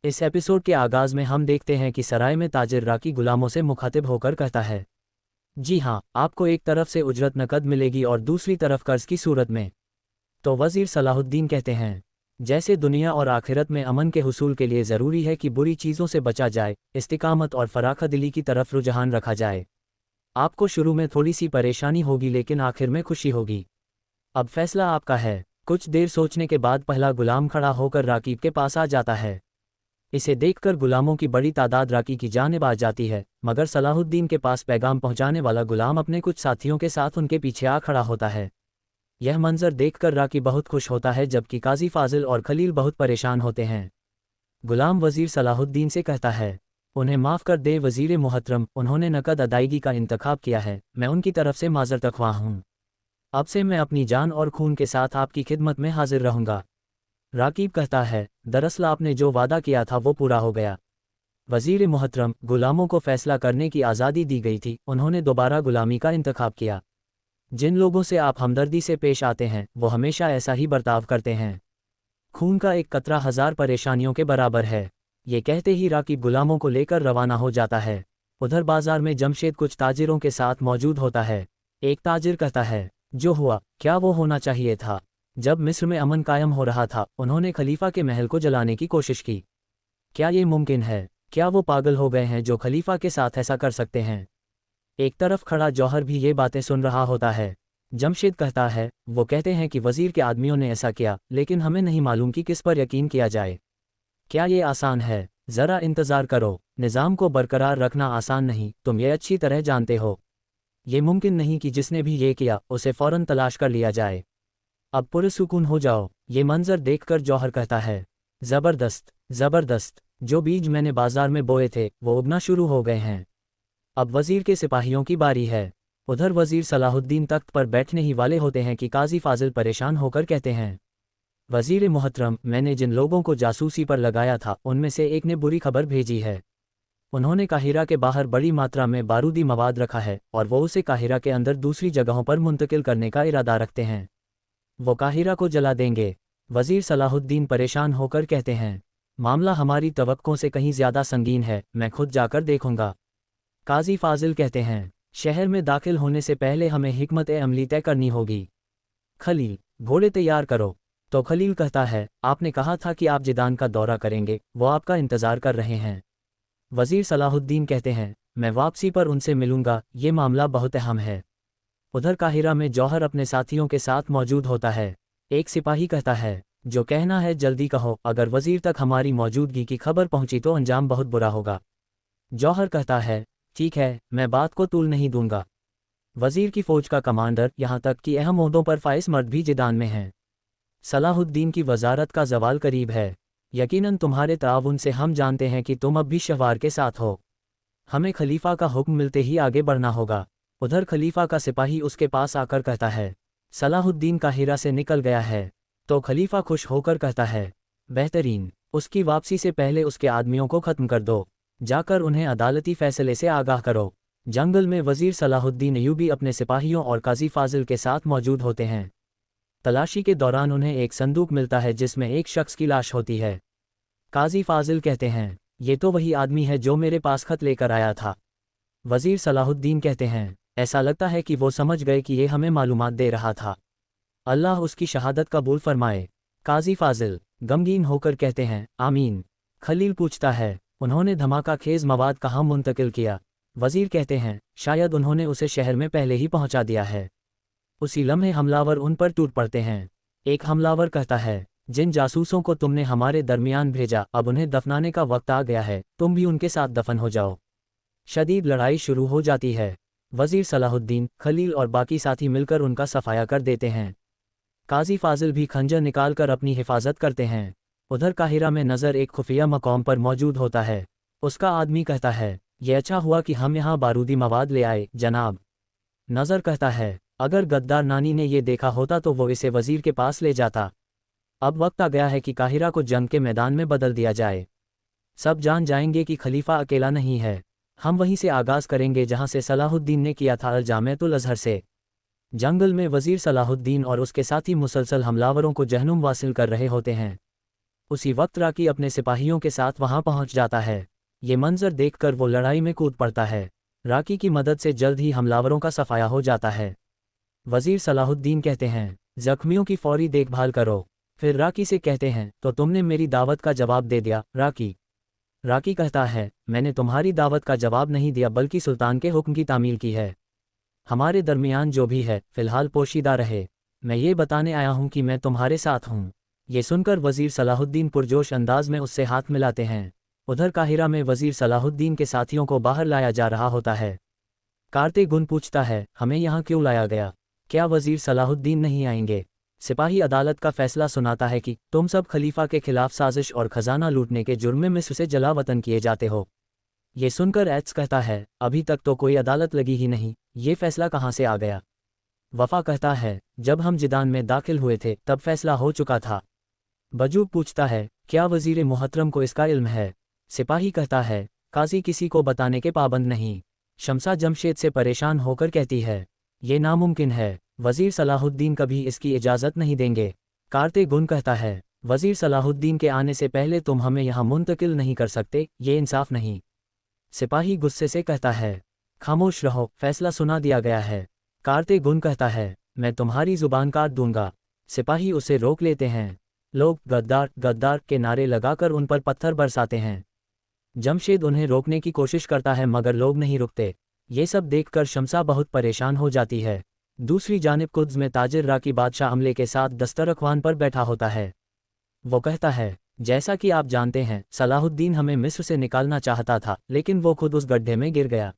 इस एपिसोड के आगाज में हम देखते हैं कि सराय में ताजिर राकी गुलामों से मुखातिब होकर कहता है, जी हाँ, आपको एक तरफ से उजरत नकद मिलेगी और दूसरी तरफ कर्ज की सूरत में। तो वजीर सलाहुद्दीन कहते हैं, जैसे दुनिया और आखिरत में अमन के हुसूल के लिए ज़रूरी है कि बुरी चीज़ों से बचा जाए, इस्तिकामत और फराखदिली की तरफ रुझान रखा जाए। आपको शुरू में थोड़ी सी परेशानी होगी लेकिन आखिर में खुशी होगी। अब फैसला आपका है। कुछ देर सोचने के बाद पहला गुलाम खड़ा होकर राकीब के पास आ जाता है। इसे देखकर गुलामों की बड़ी तादाद राकी की जानिब आ जाती है, मगर सलाहुद्दीन के पास पैगाम पहुंचाने वाला गुलाम अपने कुछ साथियों के साथ उनके पीछे आ खड़ा होता है। यह मंजर देखकर राकी बहुत खुश होता है, जबकि काजी फाजिल और खलील बहुत परेशान होते हैं। गुलाम वजीर सलाहुद्दीन से कहता है, उन्हें माफ़ कर दे वजीर मुहतरम, उन्होंने नकद अदायगी का इंतखाब किया है, मैं उनकी तरफ से माजरत ख्वाह हूँ। अब से मैं अपनी जान और खून के साथ आपकी खिदमत में हाजिर रहूँगा। राकीब कहता है, दरअसल आपने जो वादा किया था वो पूरा हो गया। वजीर मुहतरम, गुलामों को फैसला करने की आज़ादी दी गई थी, उन्होंने दोबारा गुलामी का इंतखाब किया। जिन लोगों से आप हमदर्दी से पेश आते हैं वो हमेशा ऐसा ही बर्ताव करते हैं। खून का एक कतरा 1000 परेशानियों के बराबर है। ये कहते ही राकीब गुलामों को लेकर रवाना हो जाता है। उधर बाजार में जमशेद कुछ ताजिरों के साथ मौजूद होता है। एक ताजिर कहता है, जो हुआ क्या वो होना चाहिए था। जब मिस्र में अमन कायम हो रहा था, उन्होंने खलीफा के महल को जलाने की कोशिश की। क्या ये मुमकिन है? क्या वो पागल हो गए हैं जो खलीफा के साथ ऐसा कर सकते हैं? एक तरफ खड़ा जौहर भी ये बातें सुन रहा होता है। जमशेद कहता है, वो कहते हैं कि वजीर के आदमियों ने ऐसा किया, लेकिन हमें नहीं मालूम कि किस पर यकीन किया जाए। क्या ये आसान है? ज़रा इंतज़ार करो। निज़ाम को बरकरार रखना आसान नहीं, तुम ये अच्छी तरह जानते हो। ये मुमकिन नहीं कि जिसने भी ये किया उसे फ़ौरन तलाश कर लिया जाए। अब पुरसुकून हो जाओ। ये मंजर देखकर जौहर कहता है, ज़बरदस्त ज़बरदस्त, जो बीज मैंने बाजार में बोए थे वो उगना शुरू हो गए हैं। अब वजीर के सिपाहियों की बारी है। उधर वजीर सलाहुद्दीन तख्त पर बैठने ही वाले होते हैं कि काजी फाजिल परेशान होकर कहते हैं, वजीर मुहतरम, मैंने जिन लोगों को जासूसी पर लगाया था उनमें से एक ने बुरी खबर भेजी है। उन्होंने काहिरा के बाहर बड़ी मात्रा में बारूदी मवाद रखा है और वो उसे काहिरा के अंदर दूसरी जगहों पर मुंतकिल करने का इरादा रखते हैं। वो काहिरा को जला देंगे। वजीर सलाहुद्दीन परेशान होकर कहते हैं, मामला हमारी तवक्कों से कहीं ज़्यादा संगीन है, मैं खुद जाकर देखूंगा। काजी फाजिल कहते हैं, शहर में दाखिल होने से पहले हमें हिकमत अमली तय करनी होगी। खलील, घोड़े तैयार करो। तो खलील कहता है, आपने कहा था कि आप जिदान का दौरा करेंगे, वो आपका इंतज़ार कर रहे हैं। वजीर सलाहुद्दीन कहते हैं, मैं वापसी पर उनसे मिलूंगा, ये मामला बहुत अहम है। उधर काहिरा में जौहर अपने साथियों के साथ मौजूद होता है। एक सिपाही कहता है, जो कहना है जल्दी कहो, अगर वजीर तक हमारी मौजूदगी की खबर पहुंची तो अंजाम बहुत बुरा होगा। जौहर कहता है, ठीक है, मैं बात को तूल नहीं दूंगा। वजीर की फौज का कमांडर, यहाँ तक कि अहम ओहदों पर फाइज मर्द भी जिदान में हैं। सलाहुद्दीन की वजारत का जवाल करीब है। यकीनन तुम्हारे ताउन से हम जानते हैं कि तुम अब भी शहवार के साथ हो। हमें खलीफा का हुक्म मिलते ही आगे बढ़ना होगा। उधर खलीफा का सिपाही उसके पास आकर कहता है, सलाहुद्दीन काहिरा से निकल गया है। तो खलीफा खुश होकर कहता है, बेहतरीन, उसकी वापसी से पहले उसके आदमियों को ख़त्म कर दो। जाकर उन्हें अदालती फैसले से आगाह करो। जंगल में वजीर सलाहुद्दीन अयूबी अपने सिपाहियों और काजी फाजिल के साथ मौजूद होते हैं। तलाशी के दौरान उन्हें एक संदूक मिलता है जिसमें एक शख्स की लाश होती है। काजी फाजिल कहते हैं, ये तो वही आदमी है जो मेरे पास खत लेकर आया था। वजीर सलाहुद्दीन कहते हैं, ऐसा लगता है कि वो समझ गए कि ये हमें मालूमात दे रहा था। अल्लाह उसकी शहादत कबूल फरमाए। काजी फाजिल गमगीन होकर कहते हैं, आमीन। खलील पूछता है, उन्होंने धमाका खेज मवाद कहाँ मुंतकिल किया? वजीर कहते हैं, शायद उन्होंने उसे शहर में पहले ही पहुंचा दिया है। उसी लम्हे हमलावर उन पर टूट पड़ते हैं। एक हमलावर कहता है, जिन जासूसों को तुमने हमारे दरमियान भेजा, अब उन्हें दफनाने का वक्त आ गया है, तुम भी उनके साथ दफन हो जाओ। शदीद लड़ाई शुरू हो जाती है। वजीर सलाहुद्दीन, खलील और बाकी साथी मिलकर उनका सफाया कर देते हैं। काजी फाजिल भी खंजर निकालकर अपनी हिफाजत करते हैं। उधर काहिरा में नज़र एक खुफिया मकाम पर मौजूद होता है। उसका आदमी कहता है, यह अच्छा हुआ कि हम यहाँ बारूदी मवाद ले आए जनाब। नज़र कहता है, अगर गद्दार नानी ने ये देखा होता तो वो इसे वजीर के पास ले जाता। अब वक्त आ गया है कि काहिरा को जंग के मैदान में बदल दिया जाए। सब जान जाएंगे कि खलीफा अकेला नहीं है। हम वहीं से आगाज़ करेंगे जहाँ से सलाहुद्दीन ने किया था, अल-जामिअतुल अज़हर से। जंगल में वजीर सलाहुद्दीन और उसके साथी मुसलसल हमलावरों को जहनुम वासिल कर रहे होते हैं। उसी वक्त राकी अपने सिपाहियों के साथ वहां पहुंच जाता है। ये मंजर देखकर वो लड़ाई में कूद पड़ता है। राकी की मदद से जल्द ही हमलावरों का सफाया हो जाता है। वजीर सलाहुद्दीन कहते हैं, जख्मियों की फौरी देखभाल करो। फिर राकी से कहते हैं, तो तुमने मेरी दावत का जवाब दे दिया राकी। राकी कहता है, मैंने तुम्हारी दावत का जवाब नहीं दिया बल्कि सुल्तान के हुक्म की तामील की है। हमारे दरमियान जो भी है फिलहाल पोशीदा रहे। मैं ये बताने आया हूँ कि मैं तुम्हारे साथ हूँ। ये सुनकर वजीर सलाहुद्दीन पुरजोश अंदाज में उससे हाथ मिलाते हैं। उधर काहिरा में वजीर सलाहुद्दीन के साथियों को बाहर लाया जा रहा होता है। कारते गुन पूछता है, हमें यहाँ क्यों लाया गया? क्या वजीर सलाहुद्दीन नहीं आएंगे? सिपाही अदालत का फैसला सुनाता है कि तुम सब खलीफा के खिलाफ साजिश और खजाना लूटने के जुर्म में मिस्र से जला वतन किए जाते हो। ये सुनकर एट्स कहता है, अभी तक तो कोई अदालत लगी ही नहीं, ये फैसला कहाँ से आ गया? वफा कहता है, जब हम जिदान में दाखिल हुए थे तब फैसला हो चुका था। बजूब पूछता है, क्या वजीर मुहतरम को इसका इल्म है? सिपाही कहता है, काजी किसी को बताने के पाबंद नहीं। शमसा जमशेद से परेशान होकर कहती है, ये नामुमकिन है, वजीर सलाहुद्दीन कभी इसकी इजाज़त नहीं देंगे। कारते गुन कहता है, वजीर सलाहुद्दीन के आने से पहले तुम हमें यहाँ मुंतकिल नहीं कर सकते, ये इंसाफ नहीं। सिपाही गुस्से से कहता है, खामोश रहो, फैसला सुना दिया गया है। कारते गुन कहता है, मैं तुम्हारी जुबान काट दूंगा। सिपाही उसे रोक लेते हैं। लोग गद्दार गद्दार के नारे लगाकर उन पर पत्थर बरसाते हैं। जमशेद उन्हें रोकने की कोशिश करता है मगर लोग नहीं रुकते। ये सब देखकर शमसा बहुत परेशान हो जाती है। दूसरी जानिब कुद्स में ताजिर राकी बादशाह अमले के साथ दस्तरख्वान पर बैठा होता है। वो कहता है, जैसा कि आप जानते हैं सलाहुद्दीन हमें मिस्र से निकालना चाहता था लेकिन वो खुद उस गड्ढे में गिर गया।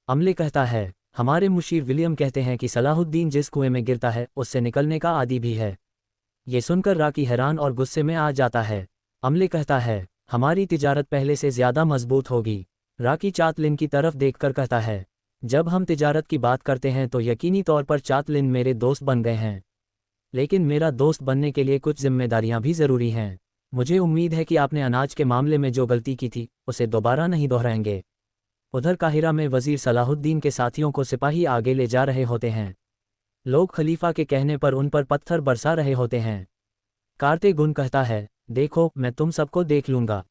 अमले कहता है, हमारे मुशीर विलियम कहते हैं कि सलाहुद्दीन जिस कुएं में गिरता है उससे निकलने का आदी भी है। ये सुनकर राकी हैरान और गुस्से में आ जाता है। अमले कहता है, हमारी तिजारत पहले से ज़्यादा मजबूत होगी। राकी चातलिन की तरफ देखकर कहता है, जब हम तिजारत की बात करते हैं तो यकीनी तौर पर चातलिन मेरे दोस्त बन गए हैं, लेकिन मेरा दोस्त बनने के लिए कुछ जिम्मेदारियां भी ज़रूरी हैं। मुझे उम्मीद है कि आपने अनाज के मामले में जो गलती की थी उसे दोबारा नहीं दोहराएंगे। उधर काहिरा में वजीर सलाहुद्दीन के साथियों को सिपाही आगे ले जा रहे होते हैं। लोग खलीफा के कहने पर उन पर पत्थर बरसा रहे होते हैं। कारते गुन कहता है, देखो मैं तुम सबको देख लूँगा।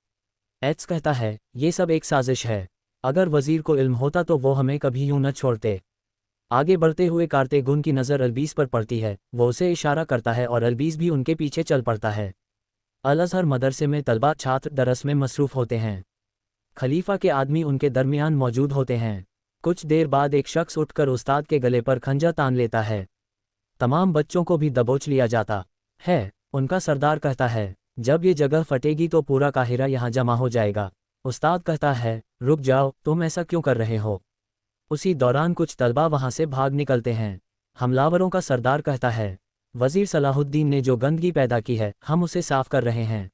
एट्स कहता है, ये सब एक साजिश है। अगर वजीर को इल्म होता तो वो हमें कभी यूं न छोड़ते। आगे बढ़ते हुए कारते गुन की नज़र अलबीस पर पड़ती है। वो उसे इशारा करता है और अलबीस भी उनके पीछे चल पड़ता है। अल अज़हर मदरसे में तलबा छात्र दरस में मसरूफ़ होते हैं। खलीफा के आदमी उनके दरमियान मौजूद होते हैं। कुछ देर बाद एक शख्स उठकर उस्ताद के गले पर खंजर तान लेता है। तमाम बच्चों को भी दबोच लिया जाता है। उनका सरदार कहता है, जब ये जगह फटेगी तो पूरा काहिरा यहाँ जमा हो जाएगा। उस्ताद कहता है, रुक जाओ, तुम ऐसा क्यों कर रहे हो? उसी दौरान कुछ तलबा वहाँ से भाग निकलते हैं। हमलावरों का सरदार कहता है, वजीर सलाहुद्दीन ने जो गंदगी पैदा की है हम उसे साफ कर रहे हैं।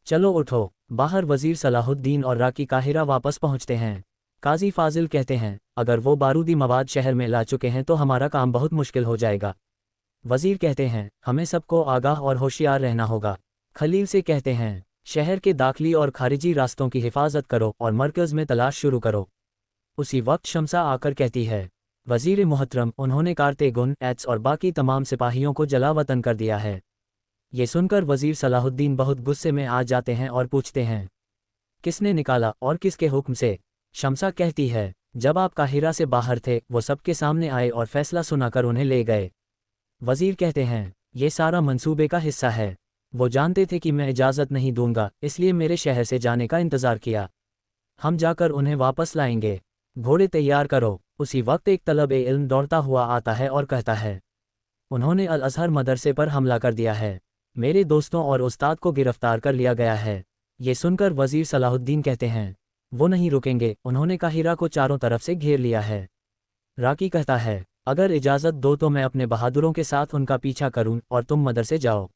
चलो उठो। बाहर वजीर सलाहुद्दीन और राकी काहिरा वापस पहुँचते हैं। काजी फाजिल कहते हैं, अगर वो बारूदी मवाद शहर में ला चुके हैं तो हमारा काम बहुत मुश्किल हो जाएगा। वजीर कहते हैं, हमें सबको आगाह और होशियार रहना होगा। खलील से कहते हैं, शहर के दाखिली और खारिजी रास्तों की हिफाजत करो और मरकज़ में तलाश शुरू करो। उसी वक्त शमसा आकर कहती है, वजीर मुहतरम, उन्होंने कारते गुन, एट्स और बाकी तमाम सिपाहियों को जला वतन कर दिया है। ये सुनकर वजीर सलाहुद्दीन बहुत गुस्से में आ जाते हैं और पूछते हैं, किसने निकाला और किसके हुक्म से? शमसा कहती है, जब आप काहिरा से बाहर थे वो सबके सामने आए और फैसला सुनाकर उन्हें ले गए। वजीर कहते हैं, ये सारा मंसूबे का हिस्सा है। वो जानते थे कि मैं इजाज़त नहीं दूंगा, इसलिए मेरे शहर से जाने का इंतज़ार किया। हम जाकर उन्हें वापस लाएंगे। घोड़े तैयार करो। उसी वक्त एक तलब इल्म दौड़ता हुआ आता है और कहता है, उन्होंने अल अज़हर मदरसे पर हमला कर दिया है। मेरे दोस्तों और उस्ताद को गिरफ्तार कर लिया गया है। ये सुनकर वजीर सलाहुद्दीन कहते हैं, वो नहीं रुकेंगे, उन्होंने काहिरा को चारों तरफ से घेर लिया है। राकी कहता है, अगर इजाज़त दो तो मैं अपने बहादुरों के साथ उनका पीछा करूं और तुम मदरसे जाओ।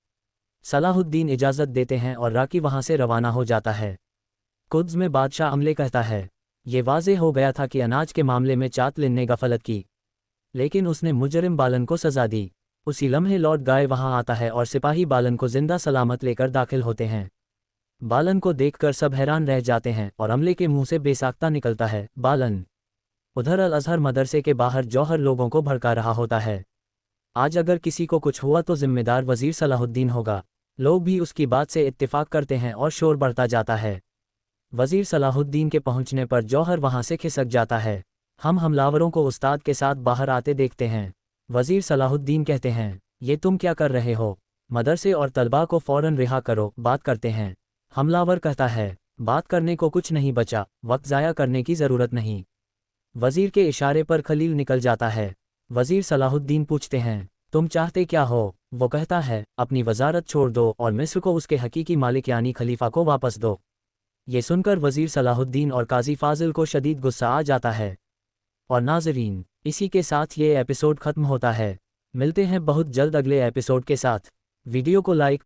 सलाहुद्दीन इजाज़त देते हैं और राकी वहां से रवाना हो जाता है। कुद्स में बादशाह अमले कहता है, ये वाज़े हो गया था कि अनाज के मामले में चातलिन ने गफलत की, लेकिन उसने मुजरिम बालन को सज़ा दी। उसी लम्हे लॉर्ड गाय वहां आता है और सिपाही बालन को जिंदा सलामत लेकर दाखिल होते हैं। बालन को देखकर सब हैरान रह जाते हैं और अमले के मुंह से बेसाख्ता निकलता है, बालन। उधर अल अज़हर मदरसे के बाहर जौहर लोगों को भड़का रहा होता है। आज अगर किसी को कुछ हुआ तो जिम्मेदार वजीर सलाहुद्दीन होगा। लोग भी उसकी बात से इत्तेफाक करते हैं और शोर बढ़ता जाता है। वज़ीर सलाहुद्दीन के पहुंचने पर जौहर वहां से खिसक जाता है। हम हमलावरों को उस्ताद के साथ बाहर आते देखते हैं। वज़ीर सलाहुद्दीन कहते हैं, ये तुम क्या कर रहे हो? मदरसे और तलबा को फ़ौरन रिहा करो, बात करते हैं। हमलावर कहता है, बात करने को कुछ नहीं बचा, वक्त ज़ाया करने की ज़रूरत नहीं। वज़ीर के इशारे पर खलील निकल जाता है। वज़ीर सलाहुद्दीन पूछते हैं, तुम चाहते क्या हो? वो कहता है, अपनी वज़ारत छोड़ दो और मिस्र को उसके हकीकी मालिक यानी खलीफा को वापस दो। ये सुनकर वज़ीर सलाहुद्दीन और काजी फाजिल को शदीद गुस्सा आ जाता है। और नाज़रीन, इसी के साथ ये एपिसोड ख़त्म होता है। मिलते हैं बहुत जल्द अगले एपिसोड के साथ। वीडियो को लाइक